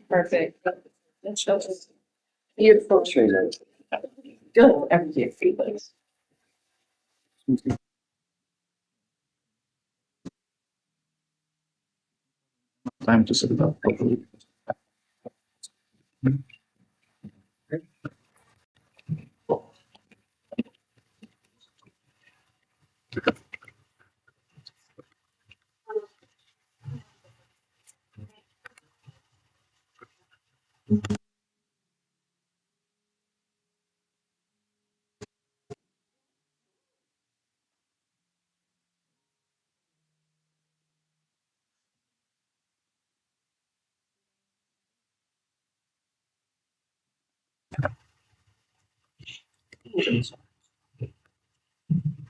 Perfect. That's beautiful. Good. Everything feelings. Time to set it up.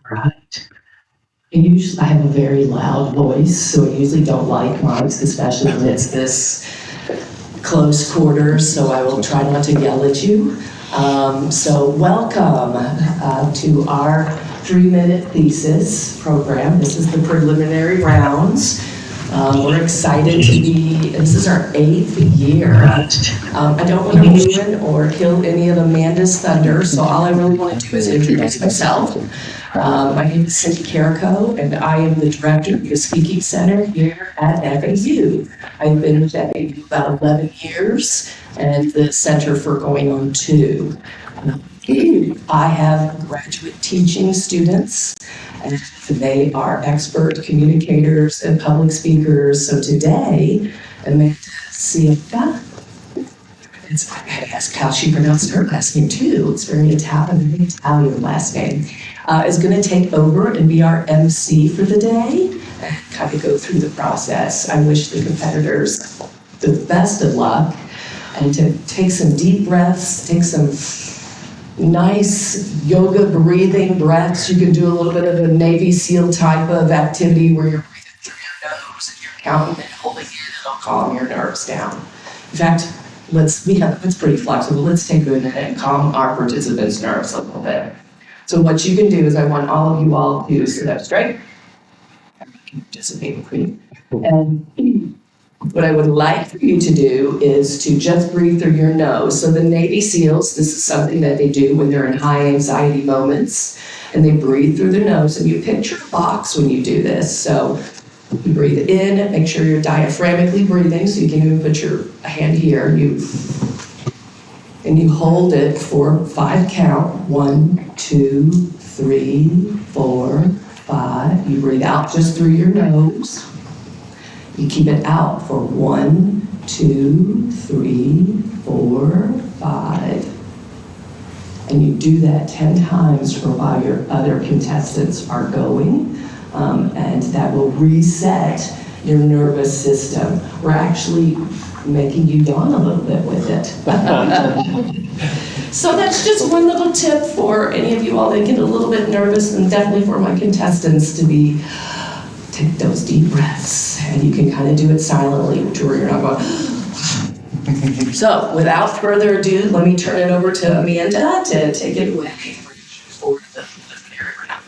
Right. I have a very loud voice, so I usually don't like mics, especially when it's this close quarters, so I will try not to yell at you. So welcome to our 3-minute thesis program. This is the preliminary rounds. We're excited to this is our 8th year. I don't want to ruin or kill any of Amanda's thunder, so all I really want to do is introduce myself. My name is Cindy Carrico, and I am the director of the Speaking Center here at FAU. I've been with FAU about 11 years, and the center for going on 2. I have graduate teaching students, and they are expert communicators and public speakers. So today, Amanda Siega, I had to ask how she pronounced her last name too. It's very Italian last name. Is going to take over and be our MC for the day and kind of go through the process. I wish the competitors the best of luck and to take some deep breaths, take some nice yoga breathing breaths. You can do a little bit of a Navy SEAL type of activity where you're breathing through your nose and you're counting and holding it, and it'll calm your nerves down. In fact, it's pretty flexible. Let's take a minute and calm our participants' nerves a little bit. So what you can do is I want all of you all to sit up straight. Everybody can participate with me. And what I would like for you to do is to just breathe through your nose. So the Navy SEALs, this is something that they do when they're in high anxiety moments, and they breathe through their nose, and you picture a box when you do this. So you breathe in, make sure you're diaphragmatically breathing, so you can even put your hand here, and you hold it for 5 count. 1, 2, 3, 4, 5. You breathe out just through your nose. You keep it out for 1, 2, 3, 4, 5. And you do that 10 times for while your other contestants are going. And that will reset your nervous system. We're actually making you yawn a little bit with it. So that's just one little tip for any of you all that get a little bit nervous, and definitely for my contestants to take those deep breaths, and you can kind of do it silently to where you're not going. So without further ado, let me turn it over to Amanda to take it away for the preliminary round.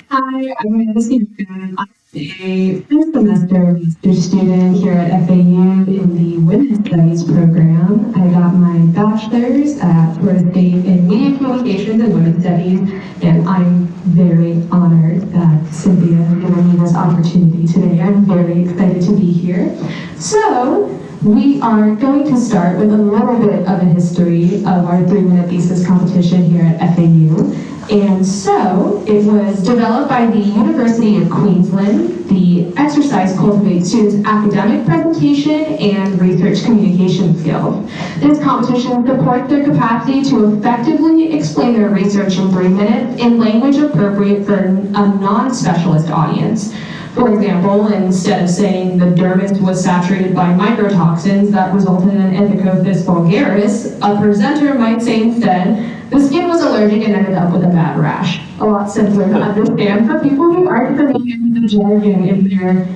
Hi, I'm Amanda Siega. I'm a first semester master's student here at FAU in the Women's Studies program. I got my bachelor's at Florida State in Media Communications and Women's Studies, and I'm very honored that Cynthia given me this opportunity today. I'm very excited to be here. So, we are going to start with a little bit of a history of our 3-minute thesis competition here at FAU. And so, it was developed by the University of Queensland. The exercise cultivates students' academic presentation and research communication skills. This competition supports their capacity to effectively explain their research in 3 minutes in language appropriate for a non-specialist audience. For example, instead of saying the dermis was saturated by microtoxins that resulted in Endococcus vulgaris, a presenter might say instead, the skin was allergic and ended up with a bad rash. A lot simpler to understand for people who aren't familiar with the jargon in their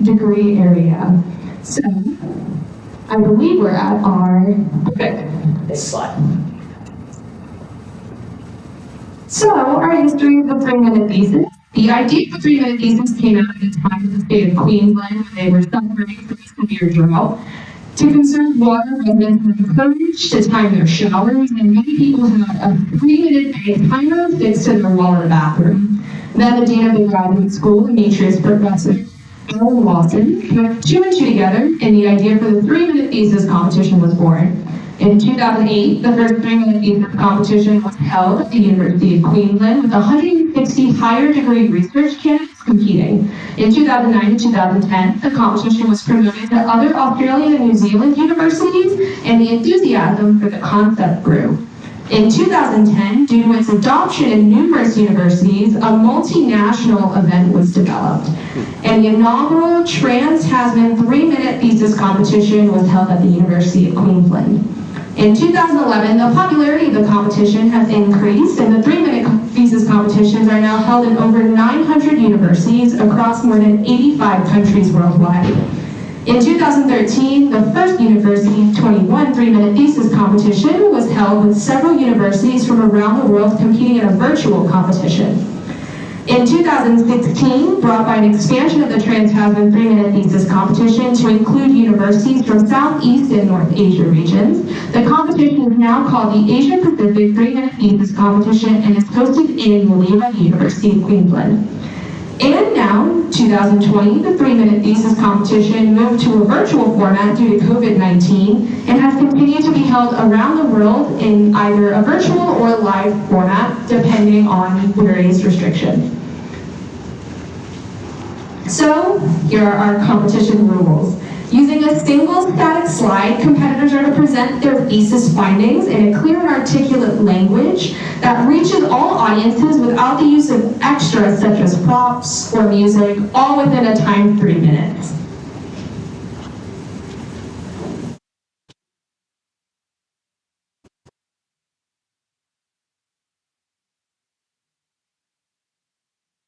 degree area. So, I believe we're at our... Okay, next slide. So, our history of the 3-minute thesis. The idea of the 3-minute thesis came out at a time in the state of Queensland when they were suffering from a severe drought. To conserve water, residents were encouraged to time their showers, and many people had a 3-minute day timer fixed to their wall in the bathroom. Then the dean of the graduate school, Demetrius Professor Alan Lawson, put 2 and 2 together, and the idea for the 3-minute thesis competition was born. In 2008, the first 3-minute thesis competition was held at the University of Queensland with 160 higher degree research candidates competing. In 2009 and 2010, the competition was promoted to other Australian and New Zealand universities, and the enthusiasm for the concept grew. In 2010, due to its adoption in numerous universities, a multinational event was developed, and the inaugural Trans-Tasman 3-minute thesis competition was held at the University of Queensland. In 2011, the popularity of the competition has increased, and the 3-minute thesis competitions are now held in over 900 universities across more than 85 countries worldwide. In 2013, the first University 21 3-minute thesis competition was held with several universities from around the world competing in a virtual competition. In 2016, brought by an expansion of the Trans-Tasman 3-minute thesis competition to include universities from Southeast and North Asia regions, the competition is now called the Asia Pacific 3-minute thesis competition and is hosted annually by the University of Queensland. And now, 2020, the 3-minute thesis competition moved to a virtual format due to COVID-19 and has continued to be held around the world in either a virtual or live format, depending on various restrictions. So, here are our competition rules. Using a single static slide, competitors are to present their thesis findings in a clear and articulate language that reaches all audiences without the use of extras such as props or music, all within a timed 3 minutes.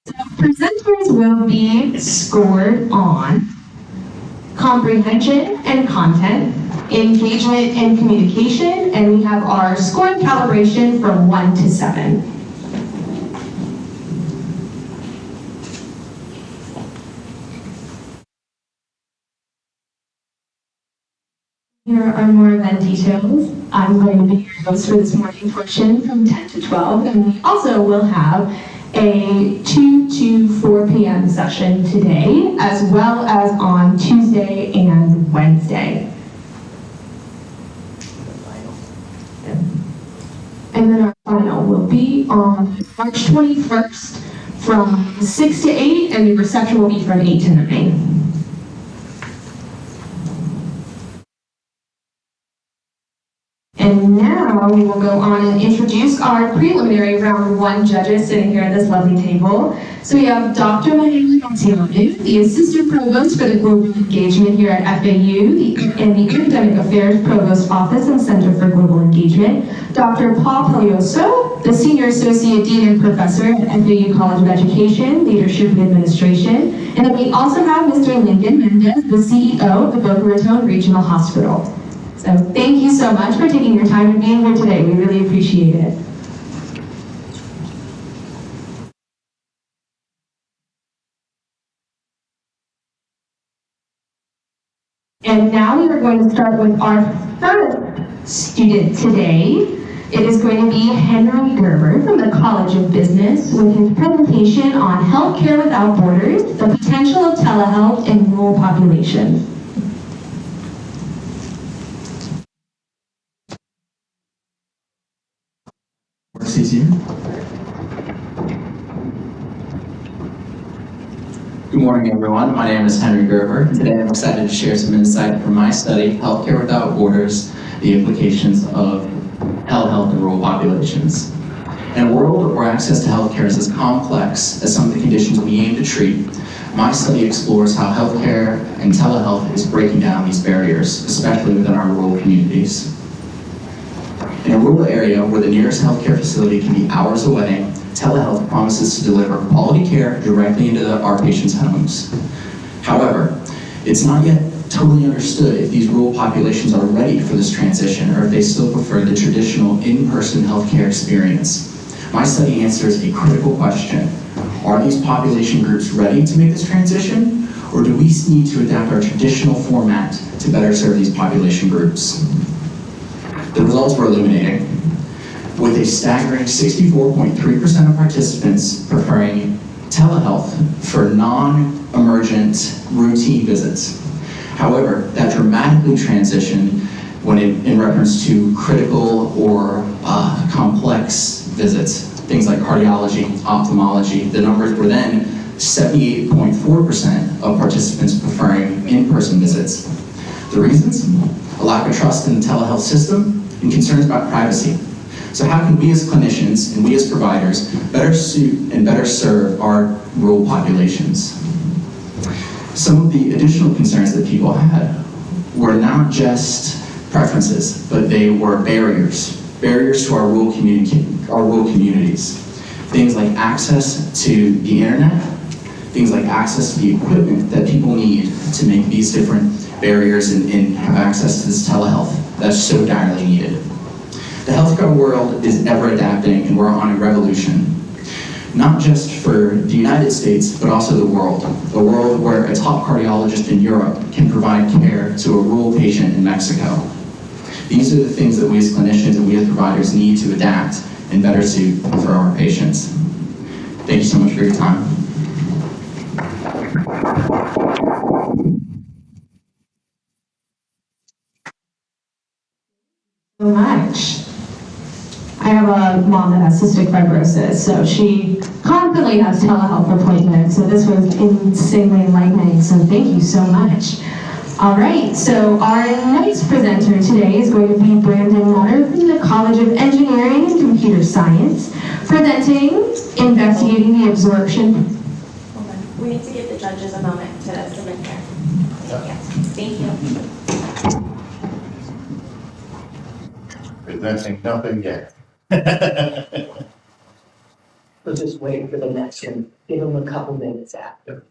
So presenters will be scored on comprehension and content, engagement and communication, and we have our scoring calibration from 1 to 7. Here are more event details. I'm going to be your host for this morning portion from 10 to 12, and we also will have a 2 to 4 p.m. session today, as well as on Tuesday and Wednesday. And then our final will be on March 21st from 6 to 8, and the reception will be from 8 to 9. And now we will go on and introduce our preliminary round 1 judges sitting here at this lovely table. So we have Dr. Mahela Montianu, the Assistant Provost for the Global Engagement here at FAU and the Academic Affairs Provost Office and Center for Global Engagement. Dr. Paul Pelioso, the Senior Associate Dean and Professor at FAU College of Education, Leadership and Administration. And then we also have Mr. Lincoln Mendez, the CEO of the Boca Raton Regional Hospital. So thank you so much for taking your time and being here today. We really appreciate it. And now we are going to start with our first student today. It is going to be Henry Gerber from the College of Business with his presentation on Healthcare Without Borders, the Potential of Telehealth in Rural Populations. Easier. Good morning, everyone. My name is Henry Gerber. Today I'm excited to share some insight from my study, Healthcare Without Borders, the implications of telehealth in rural populations. In a world where access to healthcare is as complex as some of the conditions we aim to treat, my study explores how healthcare and telehealth is breaking down these barriers, especially within our rural communities. In a rural area where the nearest healthcare facility can be hours away, telehealth promises to deliver quality care directly into our patients' homes. However, it's not yet totally understood if these rural populations are ready for this transition or if they still prefer the traditional in-person healthcare experience. My study answers a critical question. Are these population groups ready to make this transition, or do we need to adapt our traditional format to better serve these population groups? The results were illuminating, with a staggering 64.3% of participants preferring telehealth for non-emergent routine visits. However, that dramatically transitioned when in reference to critical or complex visits, things like cardiology, ophthalmology. The numbers were then 78.4% of participants preferring in-person visits. The reasons? A lack of trust in the telehealth system and concerns about privacy. So how can we as clinicians and we as providers better suit and better serve our rural populations? Some of the additional concerns that people had were not just preferences, but they were barriers to our rural communities. Things like access to the internet, things like access to the equipment that people need to make these different barriers and have access to this telehealth that's so direly needed. The healthcare world is ever adapting, and we're on a revolution, not just for the United States, but also the world. A world where a top cardiologist in Europe can provide care to a rural patient in Mexico. These are the things that we as clinicians and we as providers need to adapt and better suit for our patients. Thank you so much for your time. So much. I have a mom that has cystic fibrosis, so she constantly has telehealth appointments, so this was insanely enlightening, so thank you so much. All right, so our next presenter today is going to be Brandon Nutter from the College of Engineering and Computer Science, presenting Investigating the Absorption. Hold on. We need to give the judges a moment to submit there. Yes, thank you. Presenting nothing yet. We'll just wait for the next one. Give them a couple minutes after.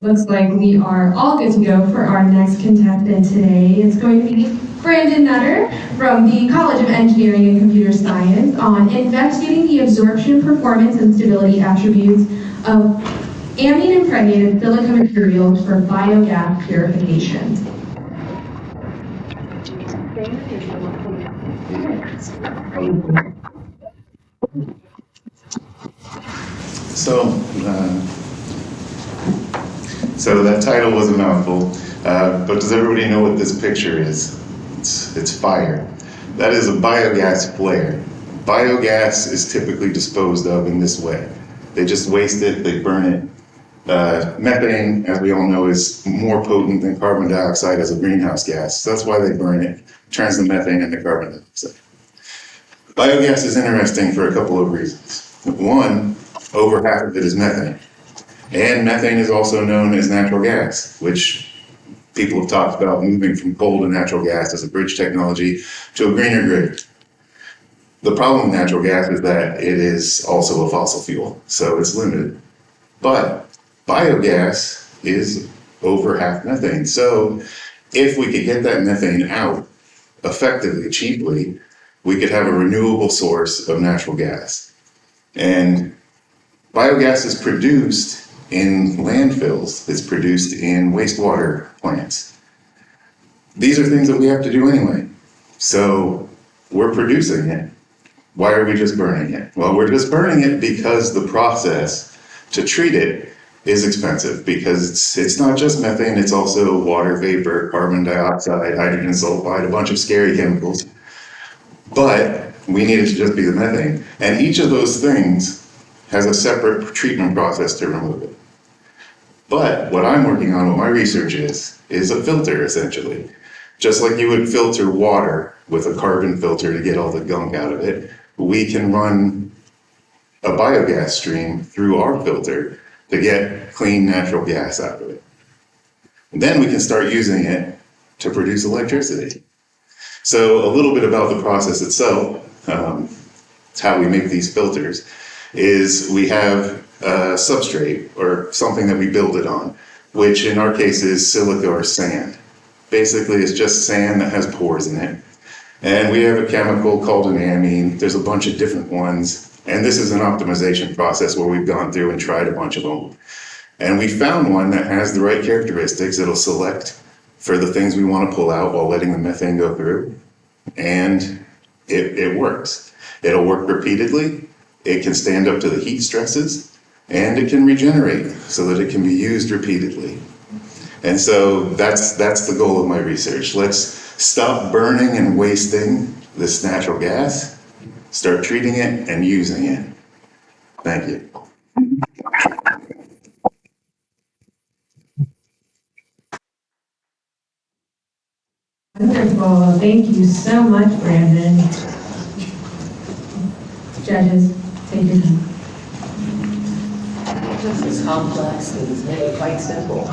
Looks like we are all good to go for our next contestant today. It's going to be Brandon Nutter from the College of Engineering and Computer Science on investigating the absorption, performance, and stability attributes of amine impregnated silica materials for biogas purification. So, so that title was a mouthful, but does everybody know what this picture is? It's fire. That is a biogas flare. Biogas is typically disposed of in this way. They just waste it, they burn it. Methane, as we all know, is more potent than carbon dioxide as a greenhouse gas. So that's why they burn it, turns the methane into carbon dioxide. Biogas is interesting for a couple of reasons. One, over half of it is methane. And methane is also known as natural gas, which people have talked about moving from coal to natural gas as a bridge technology to a greener grid. The problem with natural gas is that it is also a fossil fuel, so it's limited. But biogas is over half methane. So if we could get that methane out effectively, cheaply, we could have a renewable source of natural gas. And biogas is produced in landfills, it's produced in wastewater plants. These are things that we have to do anyway. So we're producing it. Why are we just burning it? Well, we're just burning it because the process to treat it is expensive, because it's not just methane, it's also water vapor, carbon dioxide, hydrogen sulfide, a bunch of scary chemicals. But we need it to just be the methane. And each of those things has a separate treatment process to remove it. But what I'm working on, what my research is a filter, essentially. Just like you would filter water with a carbon filter to get all the gunk out of it, we can run a biogas stream through our filter to get clean natural gas out of it. And then we can start using it to produce electricity. So a little bit about the process itself, it's how we make these filters, is we have a substrate or something that we build it on, which in our case is silica or sand. Basically, it's just sand that has pores in it. And we have a chemical called an amine. There's a bunch of different ones. And this is an optimization process where we've gone through and tried a bunch of them. And we found one that has the right characteristics. It'll select for the things we want to pull out while letting the methane go through. And it works. It'll work repeatedly. It can stand up to the heat stresses. And it can regenerate so that it can be used repeatedly. And so that's the goal of my research. Let's stop burning and wasting this natural gas, start treating it and using it. Thank you. Wonderful. Thank you so much, Brandon. Judges, take your time. This is complex and it's made quite simple.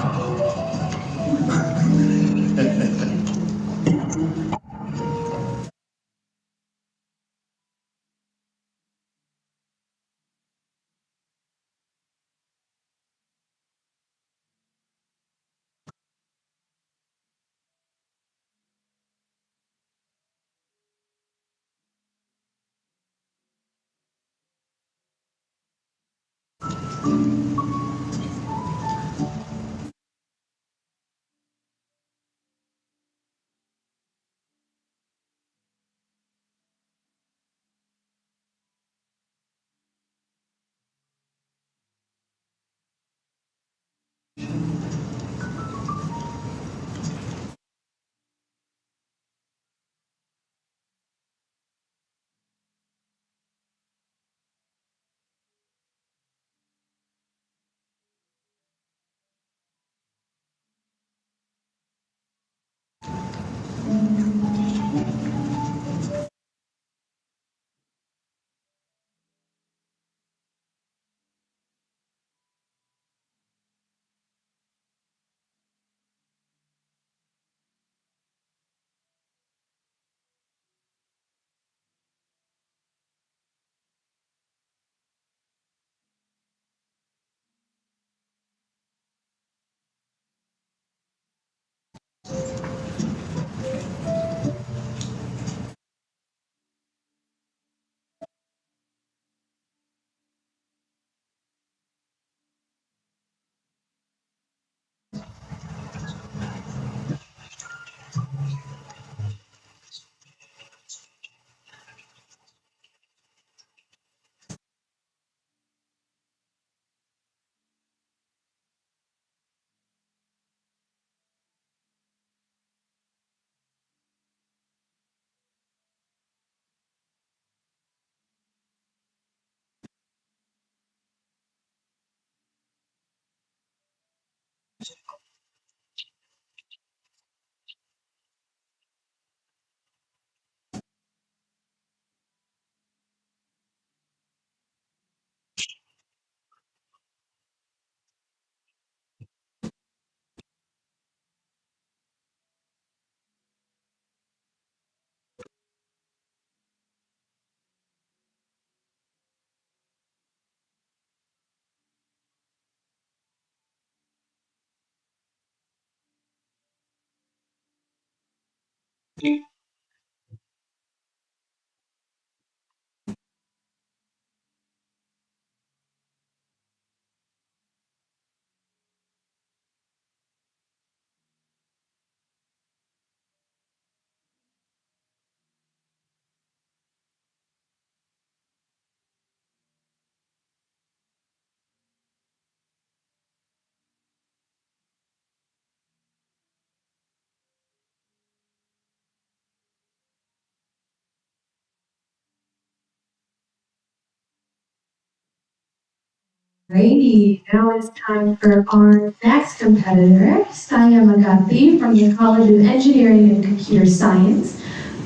Alrighty, now it's time for our next competitor, Saya Magati from the College of Engineering and Computer Science,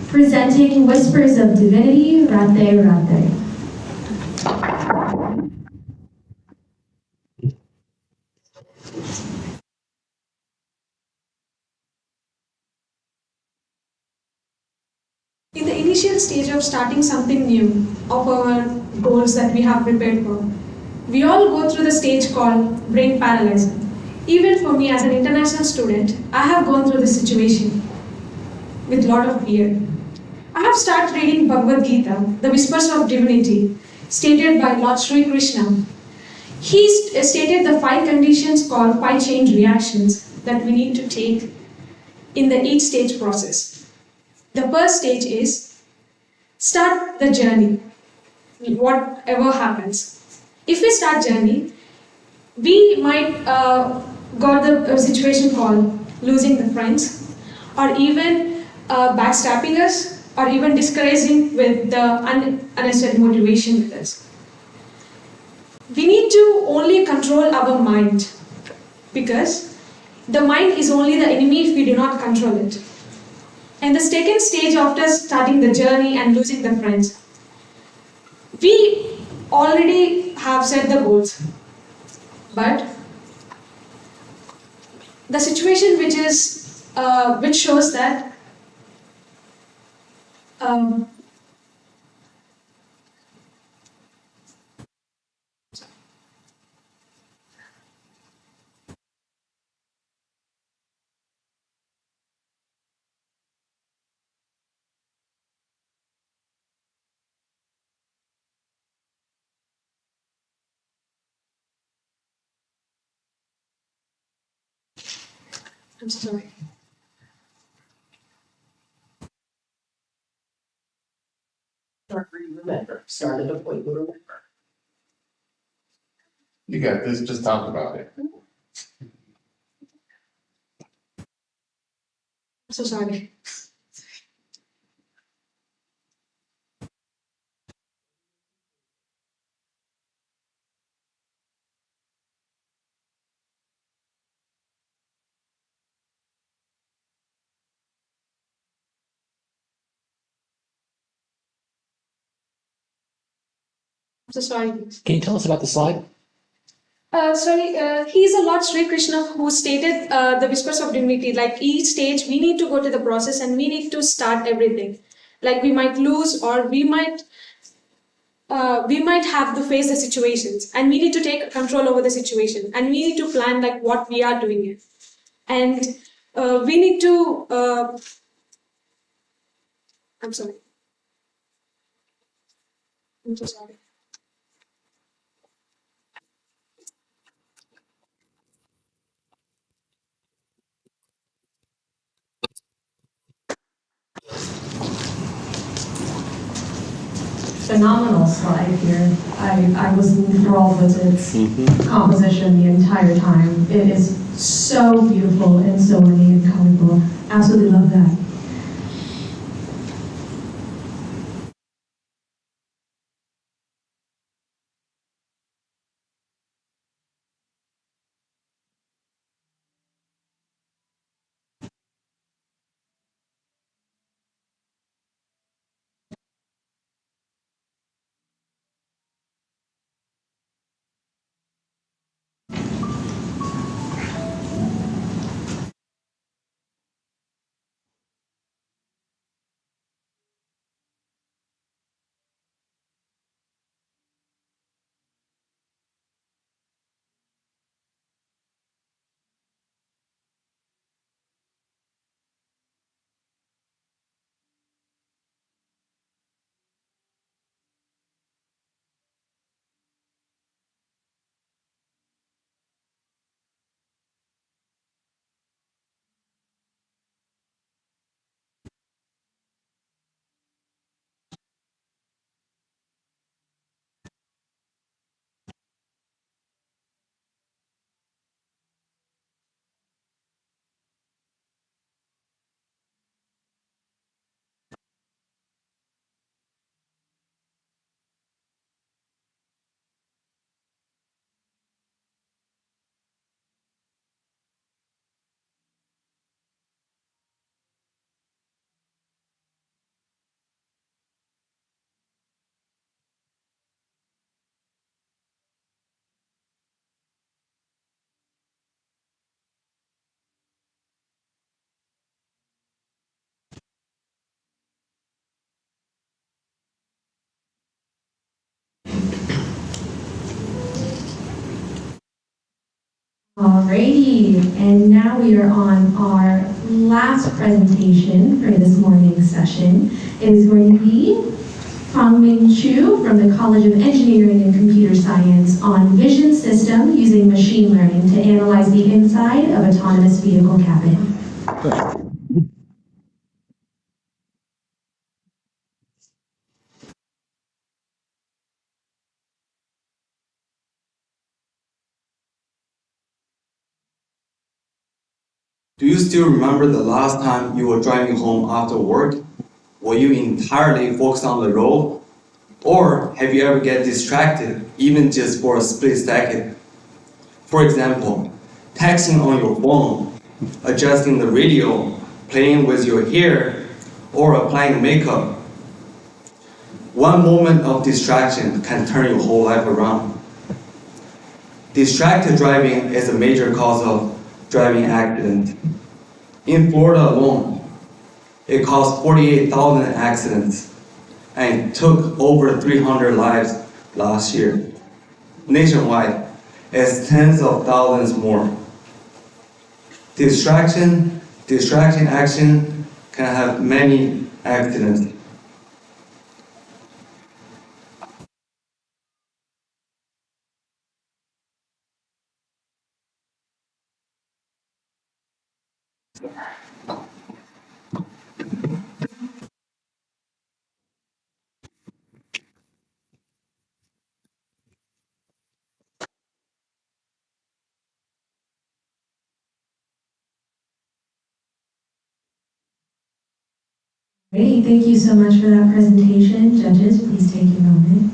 presenting Whispers of Divinity, Rate Rate. In the initial stage of starting something new, of our goals that we have prepared for, we all go through the stage called brain paralysis. Even for me as an international student, I have gone through this situation with a lot of fear. I have started reading Bhagavad Gita, the Whispers of Divinity, stated by Lord Sri Krishna. He stated the 5 conditions called 5 chain reactions that we need to take in the each stage process. The first stage is start the journey, whatever happens. If we start journey, we might got the situation called losing the friends, or even backstabbing us, or even discouraging with the unnecessary motivation with us. We need to only control our mind, because the mind is only the enemy if we do not control it. And the second stage after starting the journey and losing the friends, we already have set the goals, but the situation which shows that um, I'm sorry. Start where you remember. Start at a point you remember. You got this, just talk about it. I'm so sorry. I'm so sorry. Can you tell us about the slide? He is a Lord Sri Krishna who stated the Whispers of Divinity. Like each stage, we need to go to the process and we need to start everything. Like we might lose, or we might have to face the situations, and we need to take control over the situation, and we need to plan like what we are doing it, and we need to. I'm sorry. I'm so sorry. Phenomenal slide here. I was enthralled with its composition the entire time. It is so beautiful and so many and colorful. Absolutely love that. Alrighty, and now we are on our last presentation for this morning's session. It is going to be Hongmin Chu from the College of Engineering and Computer Science on vision system using machine learning to analyze the inside of autonomous vehicle cabin. Do you still remember the last time you were driving home after work? Were you entirely focused on the road? Or have you ever get distracted, even just for a split second? For example, texting on your phone, adjusting the radio, playing with your hair, or applying makeup. One moment of distraction can turn your whole life around. Distracted driving is a major cause of driving accident. In Florida alone, it caused 48,000 accidents and took over 300 lives last year. Nationwide, it's tens of thousands more. Distraction action can have many accidents. Great, thank you so much for that presentation. Judges, please take a moment.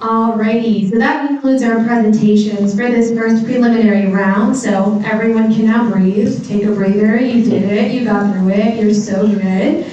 Alrighty, so that concludes our presentations for this first preliminary round. So everyone can now breathe, take a breather. You did it, you got through it, you're so good.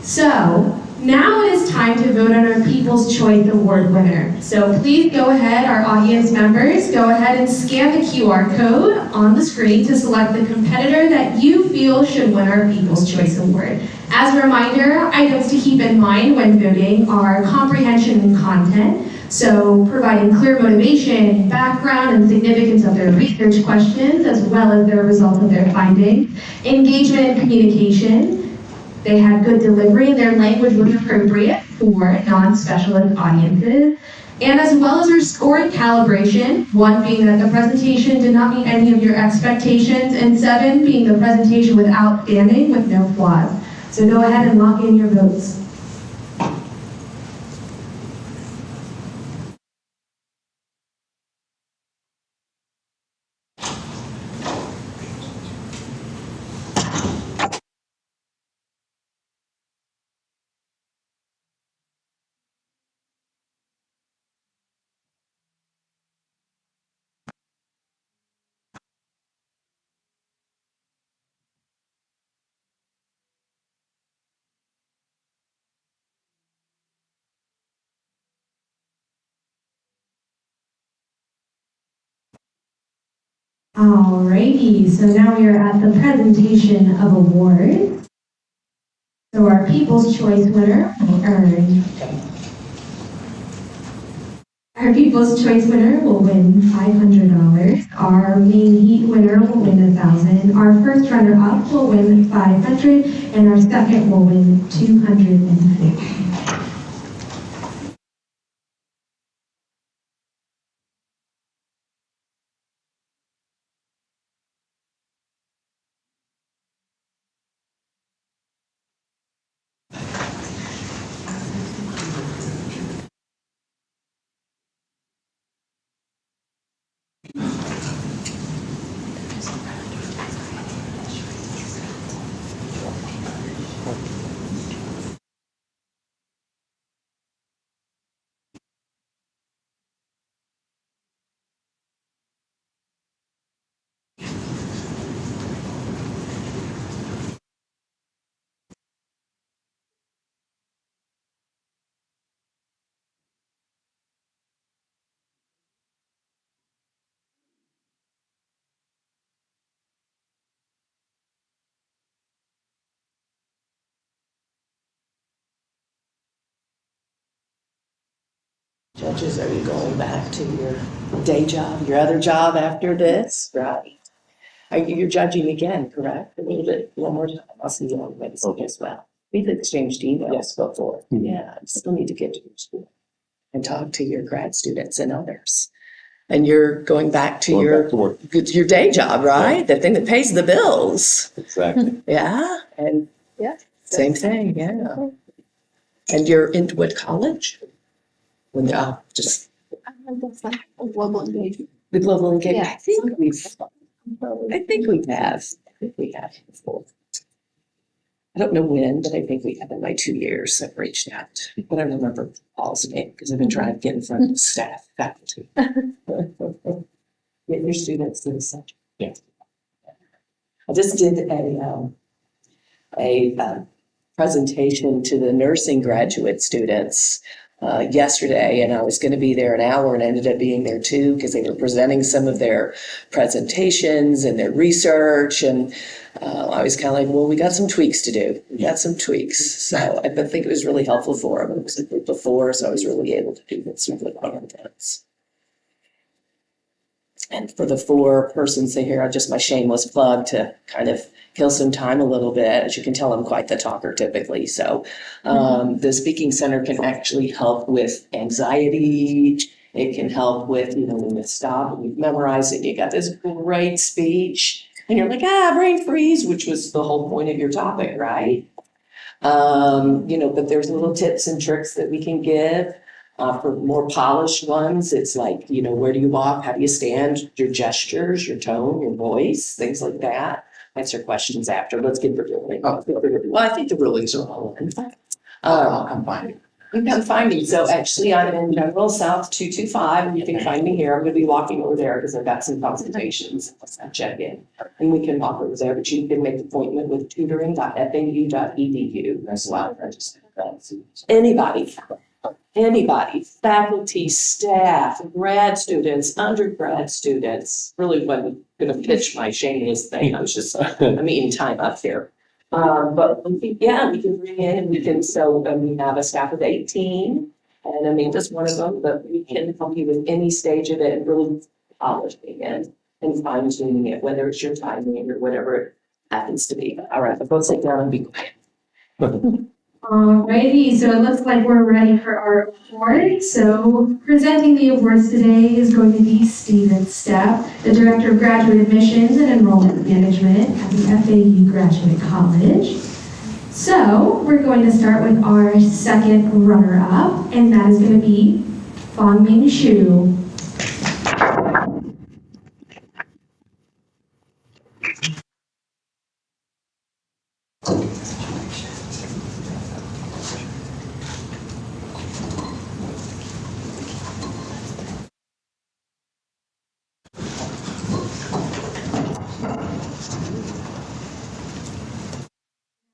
So now it is time to vote on our People's Choice Award winner. So please go ahead, our audience members, go ahead and scan the QR code on the screen to select the competitor that you feel should win our People's Choice Award. As a reminder, items to keep in mind when voting are comprehension and content, so providing clear motivation, background, and significance of their research questions, as well as their results of their findings, engagement and communication. They had good delivery and their language was appropriate for non-specialist audiences, and as well as our score and calibration, 1 being that the presentation did not meet any of your expectations, and 7 being the presentation was outstanding with no flaws. So go ahead and lock in your votes. Alrighty, so now we are at the presentation of awards. So our People's Choice winner will earn. Our People's Choice winner will win $500. Our main heat winner will win $1,000. Our first runner-up will win $500, and our second will win $250. Judges, are you going back to your day job, your other job after this? Right. You're judging again, correct? A little bit, one more time. I'll see you on Wednesday as well. We've exchanged emails before. Yeah, I still need to get to your school and talk to your grad students and others. And you're going back to your day job, right? The thing that pays the bills. Exactly. Yeah, and same thing, yeah. And you're into what college? When just That's like a global engagement. the global engagement. Yeah. I think we have. I think we have before. I don't know when, but I think we have in my 2 years I've reached out. But I remember Paul's name because I've been trying to get in front of staff, faculty. Get your students to the subject. Yeah. I just did a presentation to the nursing graduate students yesterday, and I was going to be there an hour and ended up being there 2 because they were presenting some of their presentations and their research, and I was kind of like, well, we got some tweaks to do. We got some tweaks. So I think it was really helpful for them. It was a group of 4, so I was really able to do this with contents. And for the 4 persons in here, just my shameless plug to kind of kill some time a little bit. As you can tell, I'm quite the talker typically. So the Speaking Center can actually help with anxiety. It can help with, when you stop and you've memorized it, you got this great speech, and you're like, brain freeze, which was the whole point of your topic, right? But there's little tips and tricks that we can give. For more polished ones, it's like, where do you walk? How do you stand? Your gestures, your tone, your voice, things like that. Answer questions after. Let's get the ruling. Well, I think the rulings are all in. I'll come find you. You can find me. So actually, I'm in General South 225, and you can find me here. I'm going to be walking over there because I've got some consultations. I check in, and we can walk over there. But you can make an appointment with tutoring.fau.edu as well. Anybody, faculty, staff, grad students, undergrad students, really wasn't going to pitch my shameless thing. I was just, I'm eating time up here. But we can bring in and we have a staff of 18, and Amanda's one of them, but we can help you with any stage of it and really polishing it and fine tuning it, whether it's your timing or whatever it happens to be. All right, but both sit down and be quiet. Alrighty, so it looks like we're ready for our awards. So presenting the awards today is going to be Steven Stepp, the Director of Graduate Admissions and Enrollment Management at the FAU Graduate College. So we're going to start with our second runner-up, and that is going to be Fangming Xu.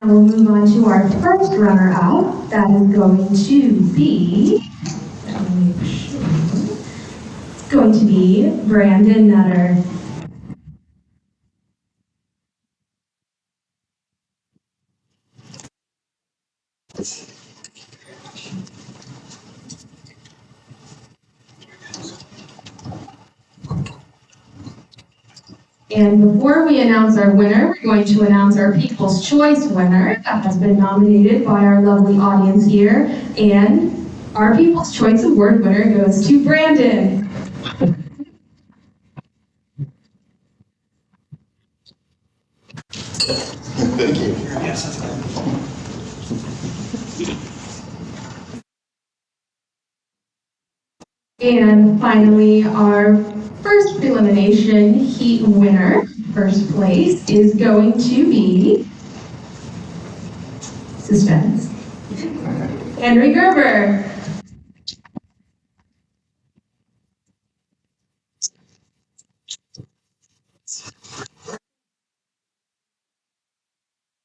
Now we'll move on to our first runner-up. That is going to be Brandon Nutter. And before we announce our winner, we're going to announce our People's Choice winner that has been nominated by our lovely audience here. And our People's Choice Award winner goes to Brandon. Thank you. And finally, our first elimination heat winner, first place, is going to be suspense. Henry Gerber.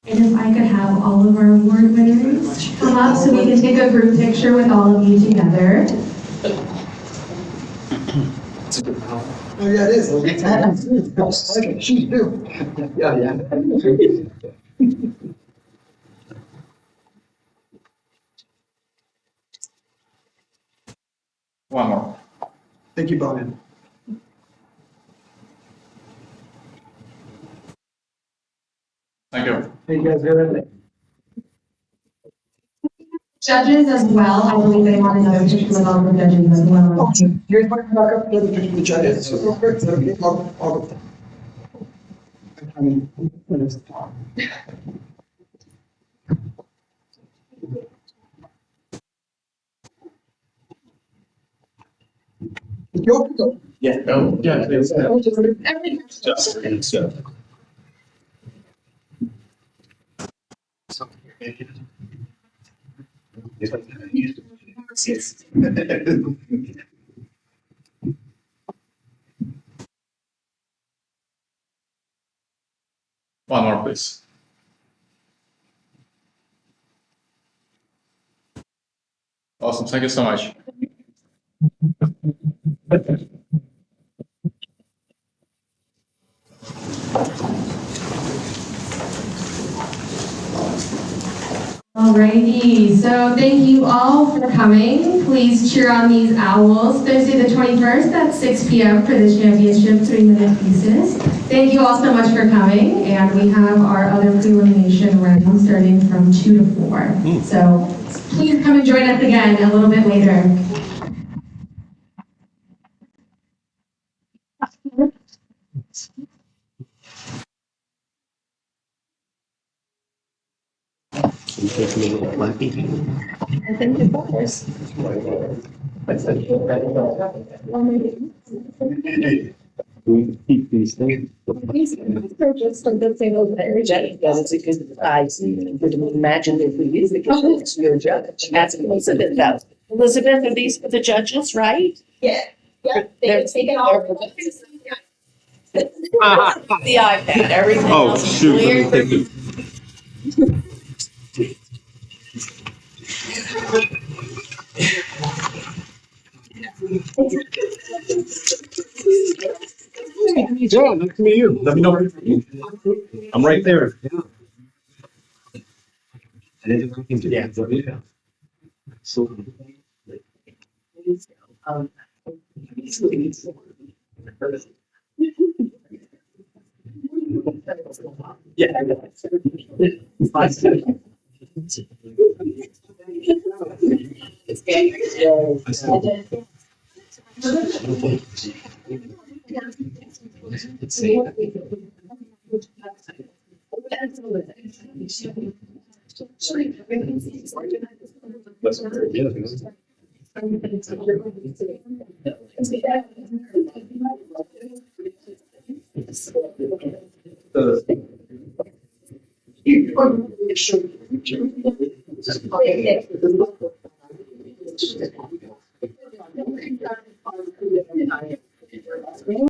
And if I could have all of our award winners come up so we can take a group picture with all of you together. Oh, yeah, it is. She's new. Yeah, yeah. One more. Thank you, Brian. Thank you. Thank you guys very much. Judges as well, I believe they want another picture with all the judges as well. Here's my backup, the other picture of the judges. So real quick, so I'll go. I mean, Go. Yeah. Oh, yeah. Please. One more, please. Awesome. Thank you so much. Alrighty, so thank you all for coming. Please cheer on these owls. Thursday the 21st at 6 p.m. for the championship 3-minute thesis. Thank you all so much for coming, and we have our other pre-elimination round starting from 2 to 4. So please come and join us again a little bit later. We keep these things. Just a good thing over there, Jenny, because it's a good size. Could imagine if we use the kitchen, it's your judge. Ask Elizabeth that. Elizabeth, are these for the judges, right? Yeah. Yeah. They're taking off the iPad, everything Oh, else is shoot. clear. Let me take it. Yeah, nice to meet you. Let me know. I'm right there. Yeah. So. Yeah.